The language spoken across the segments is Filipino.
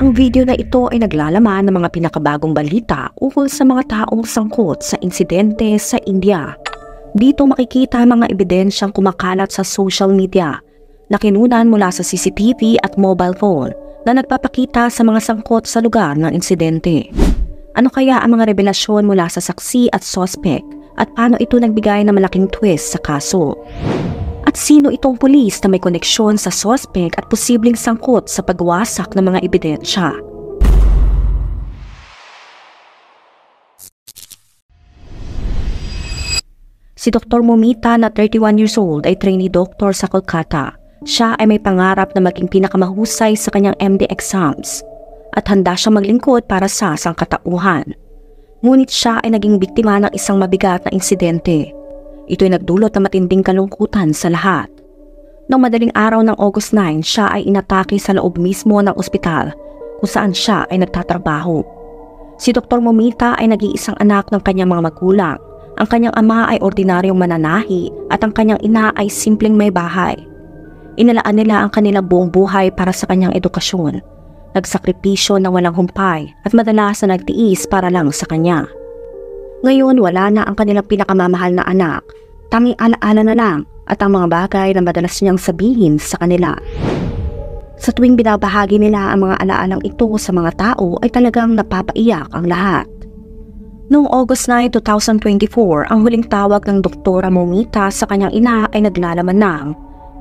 Ang video na ito ay naglalaman ng mga pinakabagong balita ukol sa mga taong sangkot sa insidente sa India. Dito makikita mga ebidensyang kumakalat sa social media na kinunan mula sa CCTV at mobile phone na nagpapakita sa mga sangkot sa lugar ng insidente. Ano kaya ang mga revelasyon mula sa saksi at suspect at paano ito nagbigay ng malaking twist sa kaso? At sino itong pulis na may koneksyon sa suspect at posibleng sangkot sa pagwasak ng mga ebidensya? Si Dr. Momita na 31 years old ay trainee doctor sa Kolkata. Siya ay may pangarap na maging pinakamahusay sa kanyang MD exams at handa siyang maglingkod para sa sangkatauhan. Ngunit siya ay naging biktima ng isang mabigat na insidente. Ito ay nagdulot ng matinding kalungkutan sa lahat. Noong madaling araw ng August 9, siya ay inatake sa loob mismo ng ospital kung saan siya ay nagtatrabaho. Si Dr. Momita ay nag-iisang anak ng kanyang mga magulang. Ang kanyang ama ay ordinaryong mananahi at ang kanyang ina ay simpleng may bahay. Inalaan nila ang kanilang buong buhay para sa kanyang edukasyon. Nagsakripisyo na walang humpay at madalas na nagtiis para lang sa kanya. Ngayon wala na ang kanilang pinakamamahal na anak. Tanging alaala na lang at ang mga bagay na madalas niyang sabihin sa kanila. Sa tuwing binabahagi nila ang mga alaalang ito sa mga tao ay talagang napapaiyak ang lahat. Noong August 9, 2024, ang huling tawag ng Doktora Momita sa kanyang ina ay naglalaman ng,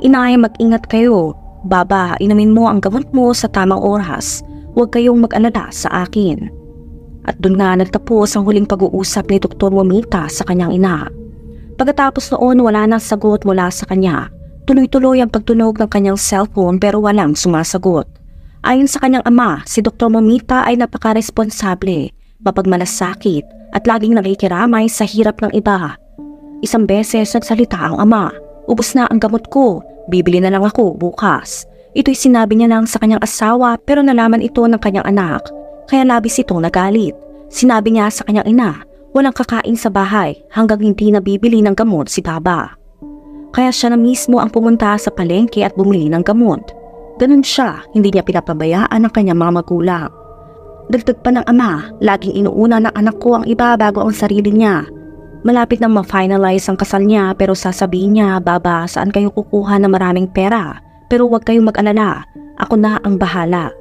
"Inay, mag-ingat kayo. Baba, inumin mo ang gamot mo sa tamang oras. Huwag kayong mag-alala sa akin." At doon nga nagtapos ang huling pag-uusap ni Dr. Momita sa kanyang ina. Pagkatapos noon wala nang sagot mula sa kanya. Tuloy-tuloy ang pagtunog ng kanyang cellphone pero walang sumasagot. Ayon sa kanyang ama, si Dr. Momita ay napaka-responsable, mapagmalasakit at laging nakikiramay sa hirap ng iba. Isang beses nagsalita ang ama, "Ubos na ang gamot ko, bibili na lang ako bukas." Ito'y sinabi niya lang sa kanyang asawa pero nalaman ito ng kanyang anak, kaya labis itong nagalit. Sinabi niya sa kanyang ina, walang kakain sa bahay hanggang hindi nabibili ng gamot si Baba. Kaya siya na mismo ang pumunta sa palengke at bumili ng gamot. Ganun siya, hindi niya pinapabayaan ang kanyang mga magulang. Dagdag pa ng ama, laging inuuna ng anak ko ang iba bago ang sarili niya. Malapit nang ma-finalize ang kasal niya pero sasabihin niya, "Baba, saan kayo kukuha ng maraming pera? Pero huwag kayong mag-alala, ako na ang bahala."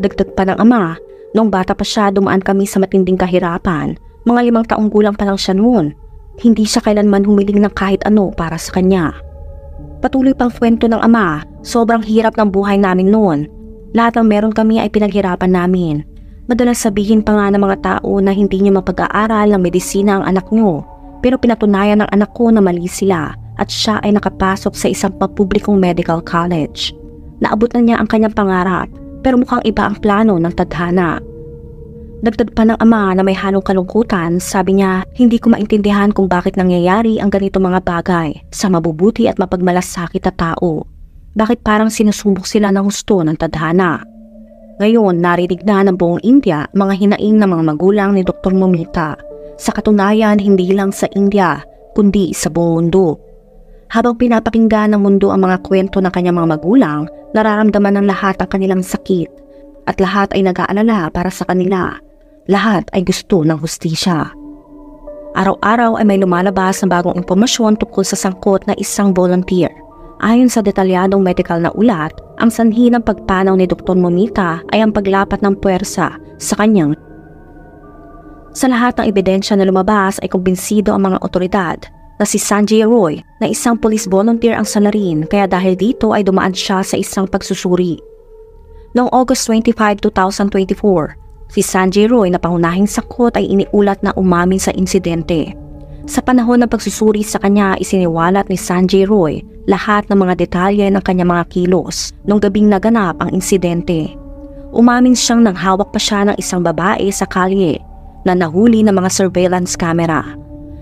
Dagdag pa ng ama, noong bata pa siya dumaan kami sa matinding kahirapan. Mga 5 taong gulang pa lang siya noon. Hindi siya kailanman humiling ng kahit ano para sa kanya. Patuloy pang kwento ng ama, sobrang hirap ng buhay namin noon. Lahat ng meron kami ay pinaghirapan namin. Madalas sabihin pa nga ng mga tao na hindi niya mapag-aaral ng medisina ang anak niyo. Pero pinatunayan ng anak ko na mali sila at siya ay nakapasok sa isang pampublikong medical college. Naabot na niya ang kanyang pangarap pero mukhang iba ang plano ng tadhana. Dagdag pa ng ama na may halong kalungkutan, sabi niya, "Hindi ko maintindihan kung bakit nangyayari ang ganito mga bagay sa mabubuti at mapagmalasakit na tao. Bakit parang sinusubok sila ng husto ng tadhana?" Ngayon, narinig na ng buong India mga hinaing ng mga magulang ni Dr. Momita. Sa katunayan, hindi lang sa India, kundi sa buong mundo. Habang pinapakinggan ng mundo ang mga kwento ng kanyang mga magulang, nararamdaman ng lahat ang kanilang sakit at lahat ay nag-aalala para sa kanila. Lahat ay gusto ng hustisya. Araw-araw ay may lumalabas na bagong impormasyon tungkol sa sangkot na isang volunteer. Ayon sa detalyadong medical na ulat, ang sanhi ng pagpanaw ni Dr. Momita ay ang paglapat ng puwersa sa kanyang. Sa lahat ng ebidensya na lumabas ay kumbinsido ang mga otoridad na si Sanjay Roy na isang police volunteer ang salarin kaya dahil dito ay dumaan siya sa isang pagsusuri. Noong August 25, 2024, si Sanjay Roy na pangunahing sangkot ay iniulat na umamin sa insidente. Sa panahon ng pagsusuri sa kanya, isiniwalat ni Sanjay Roy lahat ng mga detalye ng kanyang mga kilos nung gabing naganap ang insidente. Umamin siyang nanghawak pa siya ng isang babae sa kalye na nahuli ng mga surveillance camera.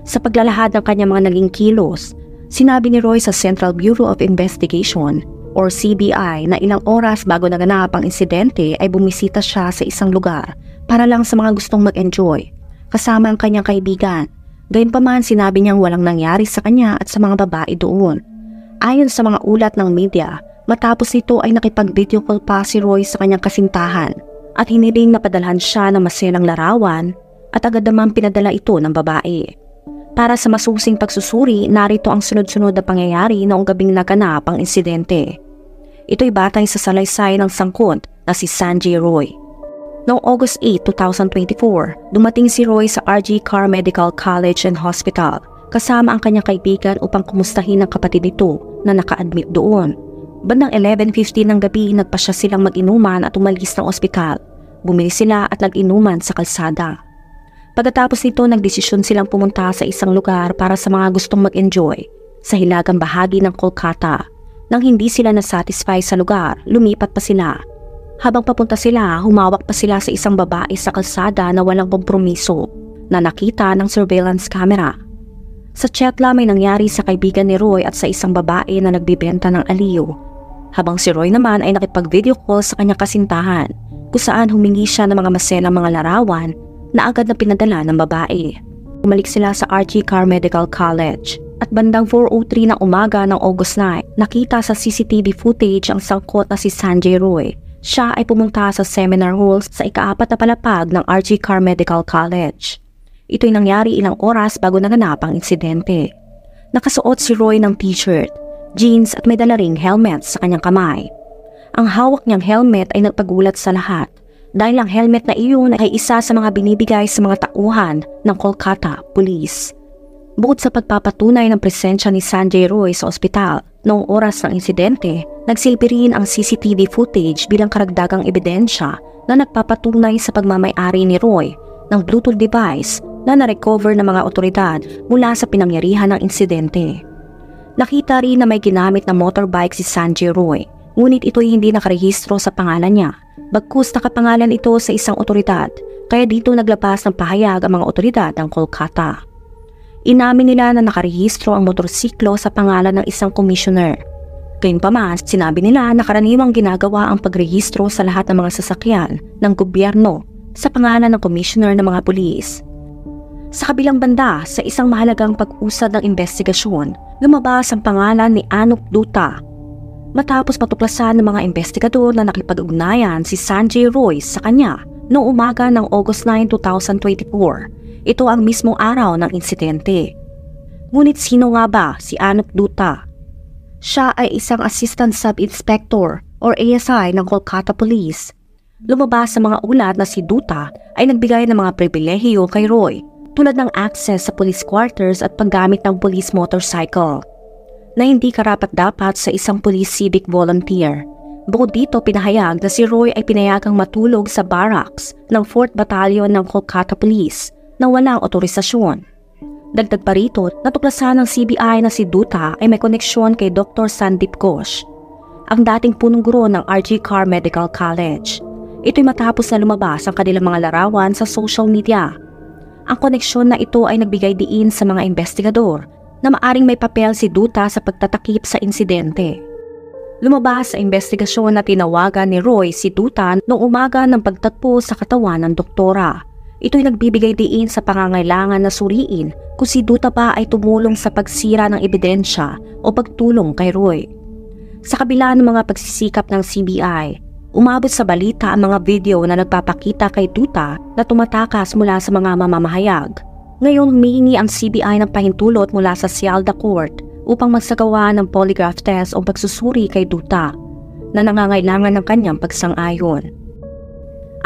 Sa paglalahad ng kanyang mga naging kilos, sinabi ni Roy sa Central Bureau of Investigation or CBI na ilang oras bago naganap ang insidente ay bumisita siya sa isang lugar para lang sa mga gustong mag-enjoy, kasama ang kanyang kaibigan. Gayunpaman sinabi niyang walang nangyari sa kanya at sa mga babae doon. Ayon sa mga ulat ng media, matapos nito ay nakipag-video call pa si Roy sa kanyang kasintahan at hiniling na padalhan siya ng maselang larawan at agad naman pinadala ito ng babae. Para sa masusing pagsusuri, narito ang sunod-sunod na pangyayari noong gabing naganap ang insidente. Ito'y batay sa salaysay ng sangkot na si Sanjay Roy. Noong August 8, 2024, dumating si Roy sa RG Carr Medical College and Hospital kasama ang kanyang kaibigan upang kumustahin ang kapatid nito na naka-admit doon. Bandang 11:15 ng gabi, nagpa siya silang mag-inuman at umalis ng ospital. Bumili sila at nag-inuman sa kalsada. Pagkatapos nito, nagdesisyon silang pumunta sa isang lugar para sa mga gustong mag-enjoy sa hilagang bahagi ng Kolkata. Nang hindi sila nasatisfy sa lugar, lumipat pa sila. Habang papunta sila, humawak pa sila sa isang babae sa kalsada na walang kompromiso na nakita ng surveillance camera. Sa Chetla may nangyari sa kaibigan ni Roy at sa isang babae na nagbibenta ng aliw. Habang si Roy naman ay nakipag-video call sa kanyang kasintahan kung saan humingi siya ng mga maselang mga larawan na agad na pinadala ng babae. Bumalik sila sa RG Carr Medical College at bandang 4:03 ng umaga ng August 9, nakita sa CCTV footage ang sangkot na si Sanjay Roy. Siya ay pumunta sa seminar hall sa ika-4 na palapag ng RG Carr Medical College. Ito'y nangyari ilang oras bago naganap ang insidente. Nakasuot si Roy ng t-shirt, jeans at may dala ring helmet sa kanyang kamay. Ang hawak niyang helmet ay nagpagulat sa lahat dahil ang helmet na iyon ay isa sa mga binibigay sa mga tauhan ng Kolkata Police. Bukod sa pagpapatunay ng presensya ni Sanjay Roy sa ospital noong oras ng insidente, nagsilbi rin ang CCTV footage bilang karagdagang ebidensya na nagpapatunay sa pagmamay-ari ni Roy ng Bluetooth device na na-recover ng mga otoridad mula sa pinangyarihan ng insidente. Nakita rin na may ginamit na motorbike si Sanjay Roy, ngunit ito'y hindi nakarehistro sa pangalan niya. Bagkus nakapangalan ito sa isang otoridad, kaya dito naglabas ng pahayag ang mga otoridad ng Kolkata. Inamin nila na nakarehistro ang motorsiklo sa pangalan ng isang commissioner. Gayunpaman, sinabi nila na karaniwang ginagawa ang pagrehistro sa lahat ng mga sasakyan ng gobyerno sa pangalan ng commissioner ng mga pulis. Sa kabilang banda, sa isang mahalagang pag-usad ng investigasyon, lumabas ang pangalan ni Anup Dutta. Matapos matuklasan ng mga investigador na nakipag-ugnayan si Sanjay Roy sa kanya noong umaga ng August 9, 2024, ito ang mismong araw ng insidente. Ngunit sino nga ba si Anup Dutta? Siya ay isang Assistant Sub-Inspector or ASI ng Kolkata Police. Lumabas sa mga ulat na si Dutta ay nagbigay ng mga pribilehiyo kay Roy tulad ng access sa police quarters at paggamit ng police motorcycle na hindi karapat-dapat sa isang police civic volunteer. Bukod dito, pinahayag na si Roy ay pinayagang matulog sa barracks ng 4th Battalion ng Kolkata Police na walang otorisasyon. Dagdag pa rito, natuklasan ng CBI na si Dutta ay may koneksyon kay Dr. Sandeep Ghosh, ang dating punong guro ng RG Carr Medical College. Ito'y matapos na lumabas ang kanilang mga larawan sa social media. Ang koneksyon na ito ay nagbigay diin sa mga investigador na maaring may papel si Dutta sa pagtatakip sa insidente. Lumabas sa investigasyon na tinawagan ni Roy si Dutta noong umaga ng pagtagpo sa katawan ng doktora. Ito'y nagbibigay diin sa pangangailangan na suriin kung si Dutta ba ay tumulong sa pagsira ng ebidensya o pagtulong kay Roy. Sa kabila ng mga pagsisikap ng CBI, umabot sa balita ang mga video na nagpapakita kay Dutta na tumatakas mula sa mga mamamahayag. Ngayon humihingi ang CBI ng pahintulot mula sa Sealdah Court upang magsagawa ng polygraph test o pagsusuri kay Dutta na nangangailangan ng kanyang pagsang-ayon.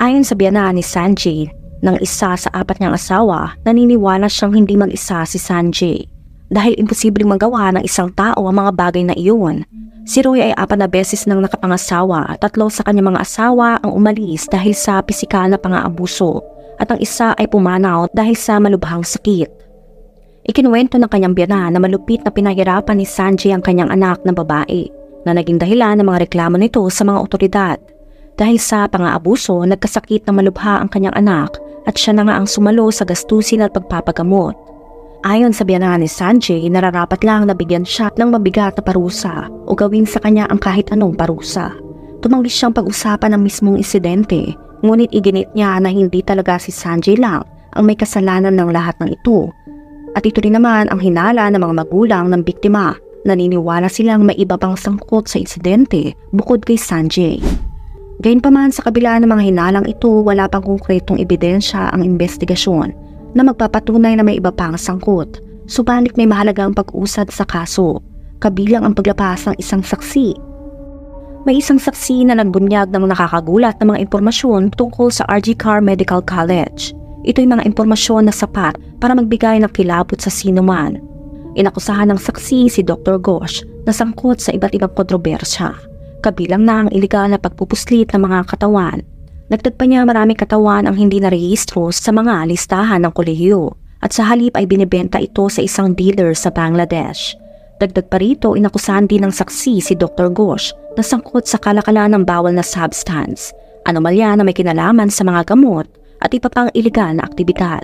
Ayon sa biyanan ni Sanjay, ng isa sa 4 niyang asawa, naniniwala siyang hindi mag-isa si Sanjay dahil imposibleng magawa ng isang tao ang mga bagay na iyon. Si Roy ay 4 na beses nang nakapangasawa at 3 sa kanyang mga asawa ang umalis dahil sa pisikal na pang-aabuso at ang isa ay pumanaw dahil sa malubhang sakit. Ikinuwento ng kanyang biyanan na malupit na pinahirapan ni Sanjay ang kanyang anak na babae na naging dahilan ng mga reklamo nito sa mga otoridad. Dahil sa pang-aabuso, nagkasakit na malubha ang kanyang anak at siya na nga ang sumalo sa gastusin at pagpapagamot. Ayon sa biyanan ni Sanjay, nararapat lang na bigyan siya ng mabigat na parusa o gawin sa kanya ang kahit anong parusa. Tumanggi siyang pag-usapan ng mismong insidente, ngunit iginit niya na hindi talaga si Sanjay lang ang may kasalanan ng lahat ng ito. At ito rin naman ang hinala ng mga magulang ng biktima. Naniniwala silang may iba pang sangkot sa insidente bukod kay Sanjay. Gayunpaman sa kabila ng mga hinalang ito, wala pang konkretong ebidensya ang investigasyon na magpapatunay na may iba pang sangkot. Subalit may mahalagang pag-usad sa kaso, kabilang ang paglapas ng isang saksi. May isang saksi na nagbunyag ng nakakagulat na mga impormasyon tungkol sa RG Carr Medical College. Ito'y mga impormasyon na sapat para magbigay ng kilabot sa sinuman. Inakusahan ng saksi si Dr. Ghosh na sangkot sa iba't ibang kontrobersya, kabilang na ang iligal na pagpupuslit ng mga katawan. Dagdag pa niya maraming katawan ang hindi narehistro sa mga listahan ng kolehiyo at sa halip ay binibenta ito sa isang dealer sa Bangladesh. Dagdag pa rito, inakusahan din ng saksi si Dr. Ghosh na sangkot sa kalakalan ng bawal na substance, anomalya na may kinalaman sa mga gamot at iba pang iligal na aktibidad.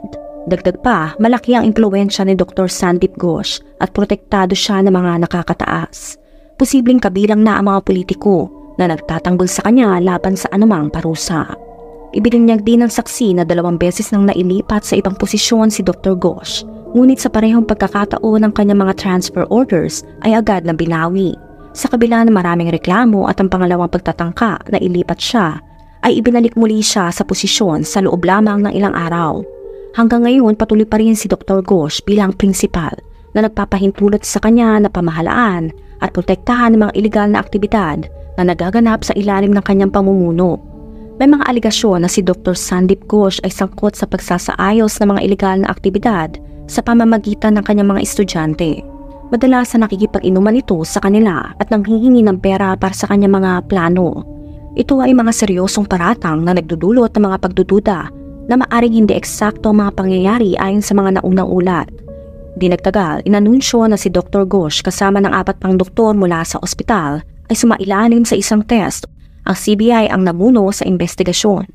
Dagdag pa, malaki ang impluwensya ni Dr. Sandeep Ghosh at protektado siya ng mga nakakataas. Posibleng kabilang na ang mga politiko na nagtatanggol sa kanya laban sa anumang parusa. Ibinunyag din ng saksi na 2 beses nang nailipat sa ibang posisyon si Dr. Ghosh, ngunit sa parehong pagkakataon ng kanyang mga transfer orders ay agad na binawi. Sa kabila ng maraming reklamo at ang pangalawang pagtatangka na ilipat siya, ay ibinalik muli siya sa posisyon sa loob lamang ng ilang araw. Hanggang ngayon patuloy pa rin si Dr. Ghosh bilang prinsipal na nagpapahintulot sa kanya na pamahalaan at protektahan ng mga iligal na aktibidad na nagaganap sa ilalim ng kanyang pamumuno. May mga aligasyon na si Dr. Sandeep Ghosh ay sangkot sa pagsasaayos ng mga iligal na aktibidad sa pamamagitan ng kanyang mga estudyante. Madalas na nakikipag-inuman ito sa kanila at nanghihingi ng pera para sa kanyang mga plano. Ito ay mga seryosong paratang na nagdudulot ng mga pagdududa na maaring hindi eksakto ang mga pangyayari ayon sa mga naunang ulat. Di nagtagal, inanunsyo na si Dr. Ghosh kasama ng 4 pang doktor mula sa ospital ay sumailalim sa isang test. Ang CBI ang namuno sa investigasyon.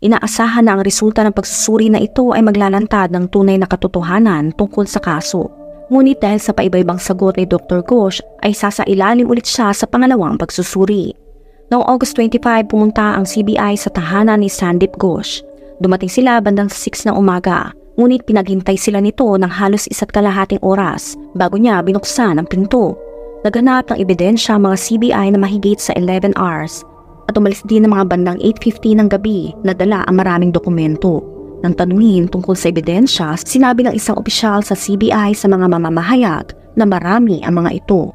Inaasahan na ang resulta ng pagsusuri na ito ay maglalantad ng tunay na katotohanan tungkol sa kaso. Ngunit dahil sa paiba-ibang sagot ni Dr. Ghosh ay sasailalim ulit siya sa pangalawang pagsusuri. Noong August 25 pumunta ang CBI sa tahanan ni Sandeep Ghosh. Dumating sila bandang 6 ng umaga, ngunit pinaghintay sila nito ng halos 1.5 oras bago niya binuksan ang pinto. Naghanap ng ebidensya ang mga CBI na mahigit sa 11 hours at umalis din ng mga bandang 8:50 ng gabi na dala ang maraming dokumento. Nang tanungin tungkol sa ebidensya, sinabi ng isang opisyal sa CBI sa mga mamamahayag na marami ang mga ito.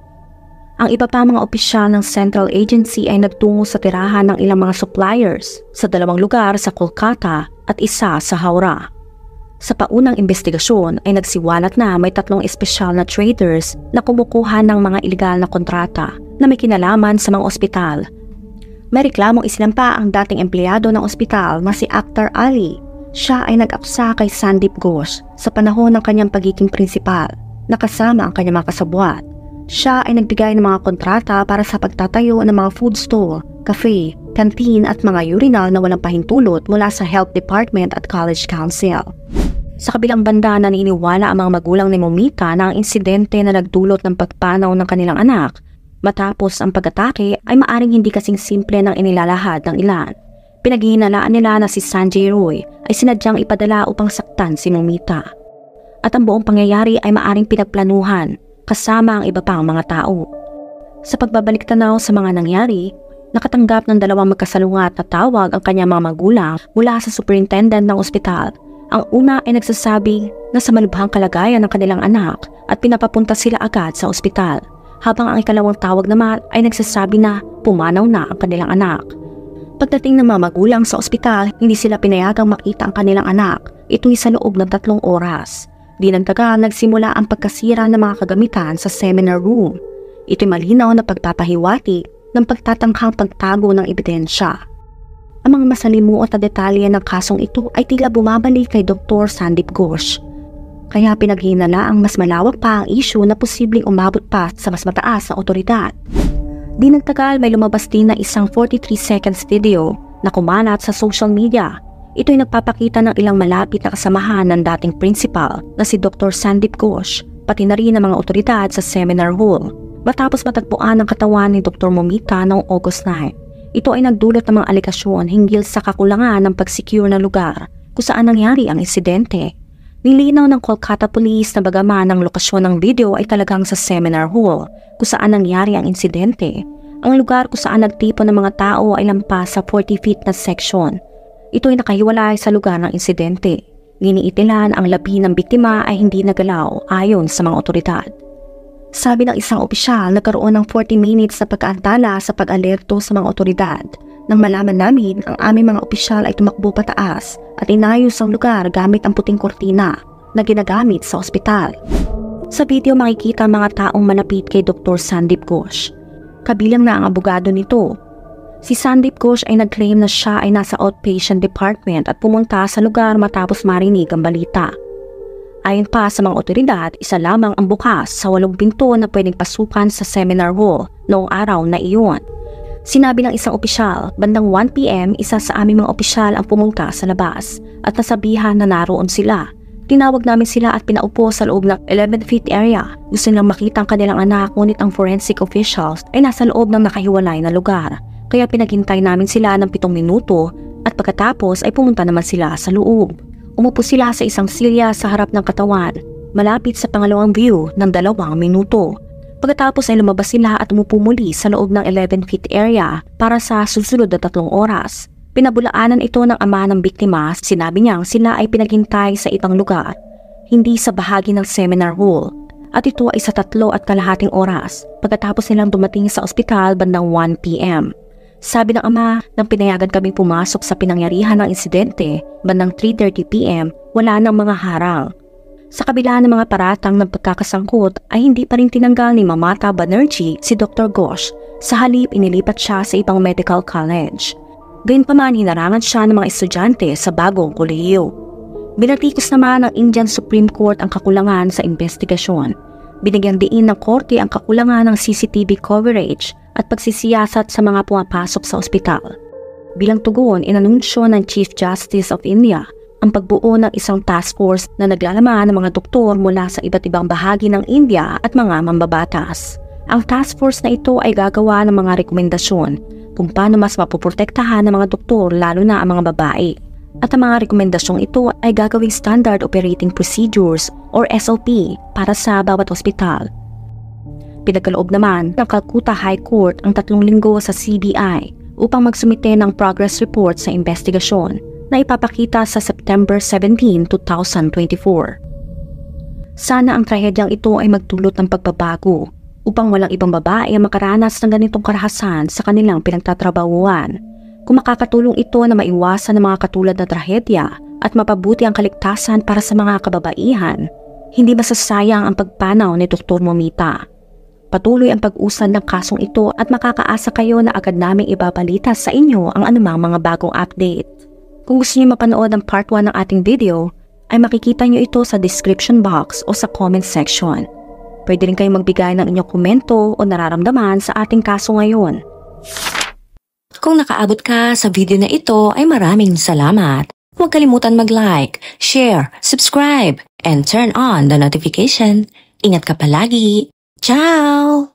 Ang iba pa mga opisyal ng Central Agency ay nagtungo sa tirahan ng ilang mga suppliers sa 2 lugar sa Kolkata at isa sa Howrah. Sa paunang investigasyon ay nagsiwalat na may 3 espesyal na traders na kumukuha ng mga ilegal na kontrata na may kinalaman sa mga ospital. May reklamong isinampa ang dating empleyado ng ospital na si Akhtar Ali. Siya ay nag-aksa kay Sandeep Ghosh sa panahon ng kanyang pagiging prinsipal na kasama ang kanyang mga kasabwat. Siya ay nagbigay ng mga kontrata para sa pagtatayo ng mga food stall, cafe, canteen at mga urinal na walang pahintulot mula sa Health Department at College Council. Sa kabilang banda, naniniwala ang mga magulang ni Momita na ang insidente na nagdulot ng pagpanaw ng kanilang anak matapos ang pag-atake ay maaring hindi kasing simple ng inilalahad ng ilan. Pinaghihinalaan nila na si Sanjay Roy ay sinadyang ipadala upang saktan si Momita. At ang buong pangyayari ay maaring pinagplanuhan kasama ang iba pang mga tao. Sa pagbabalik tanaw sa mga nangyari, nakatanggap ng 2 magkasalungat na tawag ang kanyang mga magulang mula sa superintendent ng ospital. Ang una ay nagsasabi na sa malubhang kalagayan ng kanilang anak at pinapapunta sila agad sa ospital, habang ang ikalawang tawag naman ay nagsasabi na pumanaw na ang kanilang anak. Pagdating ng mga magulang sa ospital, hindi sila pinayagang makita ang kanilang anak. Ito'y sa loob ng 3 oras. Di nagtagal, nagsimula ang pagkasira ng mga kagamitan sa seminar room. Ito'y malinaw na pagpapahiwati ng pagtatangkang pagtago ng ebidensya. Ang mga masalimuot na detalye ng kasong ito ay tila bumabalik kay Dr. Sandeep Ghosh. Kaya pinaghinala ang mas malawak pa ang issue na posibleng umabot pa sa mas mataas na otoridad. Di nagtagal, may lumabas din na isang 43 seconds video na kumalat sa social media. Ito'y nagpapakita ng ilang malapit na kasamahan ng dating principal na si Dr. Sandeep Ghosh, pati na rin ang mga otoridad sa seminar hall. Matapos matagpuan ang katawan ni Dr. Momita noong August 9, ito ay nagdulot ng mga alegasyon hinggil sa kakulangan ng pag-secure na lugar kung saan nangyari ang insidente. Nilinaw ng Kolkata Police na bagaman ang lokasyon ng video ay talagang sa seminar hall kung saan nangyari ang insidente, Ang lugar kung saan nagtipon ng mga tao ay lampas sa 40 feet na section. Ito ay nakahiwalay sa lugar ng insidente. Giniitilan ang labi ng biktima ay hindi nagalaw ayon sa mga otoridad. Sabi ng isang opisyal, nagkaroon ng 40 minutes na pagkaantala sa pag-alerto sa mga otoridad. Nang malaman namin, ang aming mga opisyal ay tumakbo pataas at inayos ang lugar gamit ang puting kortina na ginagamit sa ospital. Sa video makikita ang mga taong malapit kay Dr. Sandeep Ghosh. Kabilang na ang abogado nito. Si Sandeep Ghosh ay nag-claim na siya ay nasa outpatient department at pumunta sa lugar matapos marinig ang balita. Ayon pa sa mga otoridad, isa lamang ang bukas sa 8 pinto na pwedeng pasukan sa seminar hall noong araw na iyon. Sinabi ng isang opisyal, bandang 1 PM isa sa aming mga opisyal ang pumunta sa labas at nasabihan na naroon sila. Tinawag namin sila at pinaupo sa loob ng 11 feet area. Gusto nilang makita ang kanilang anak ngunit ang forensic officials ay nasa loob ng nakahiwalay na lugar. Kaya pinaghintay namin sila ng 7 minuto at pagkatapos ay pumunta naman sila sa loob. Umupo sila sa isang silya sa harap ng katawan, malapit sa pangalawang view ng 2 minuto. Pagkatapos ay lumabas sila at umupo muli sa loob ng 11 feet area para sa susunod na 3 oras. Pinabulaanan ito ng ama ng biktima, sinabi niyang sila ay pinaghintay sa ibang lugar, hindi sa bahagi ng seminar hall. At ito ay sa 3.5 oras pagkatapos nilang dumating sa ospital bandang 1 PM. Sabi ng ama, nang pinayagan kaming pumasok sa pinangyarihan ng insidente, bandang 3:30 PM, wala nang mga harang. Sa kabila ng mga paratang ng pagkakasangkot ay hindi pa rin tinanggal ni Mamata Banerjee si Dr. Ghosh. Sa halip, inilipat siya sa ibang medical college. Gayunpaman, hinarangan siya ng mga estudyante sa bagong kolehiyo. Binatikos naman ng Indian Supreme Court ang kakulangan sa investigasyon. Binigyan diin ng korte ang kakulangan ng CCTV coverage at pagsisiyasat sa mga pumapasok sa ospital. Bilang tugon, inanunsyo ng Chief Justice of India ang pagbuo ng isang task force na naglalaman ng mga doktor mula sa iba't ibang bahagi ng India at mga mambabatas. Ang task force na ito ay gagawa ng mga rekomendasyon kung paano mas mapoprotektahan ng mga doktor lalo na ang mga babae. At ang mga rekomendasyong ito ay gagawing Standard Operating Procedures or SOP para sa bawat ospital. Pinagkaloob naman ng Calcutta High Court ang 3 linggo sa CBI upang magsumite ng progress report sa investigasyon na ipapakita sa September 17, 2024. Sana ang trahedyang ito ay magdulot ng pagbabago upang walang ibang babae ang makaranas ng ganitong karahasan sa kanilang pinagtatrabahuan. Kung makakatulong ito na maiwasan ng mga katulad na trahedya at mapabuti ang kaligtasan para sa mga kababaihan, hindi masasayang ang pagpanaw ni Dr. Momita. Patuloy ang pag-usad ng kasong ito at makakaasa kayo na agad naming ibabalita sa inyo ang anumang mga bagong update. Kung gusto niyo mapanood ang part 1 ng ating video, ay makikita niyo ito sa description box o sa comment section. Pwede rin kayong magbigay ng inyong komento o nararamdaman sa ating kaso ngayon. Kung nakaabot ka sa video na ito ay maraming salamat. Huwag kalimutan mag-like, share, subscribe, and turn on the notification. Ingat ka palagi! Ciao!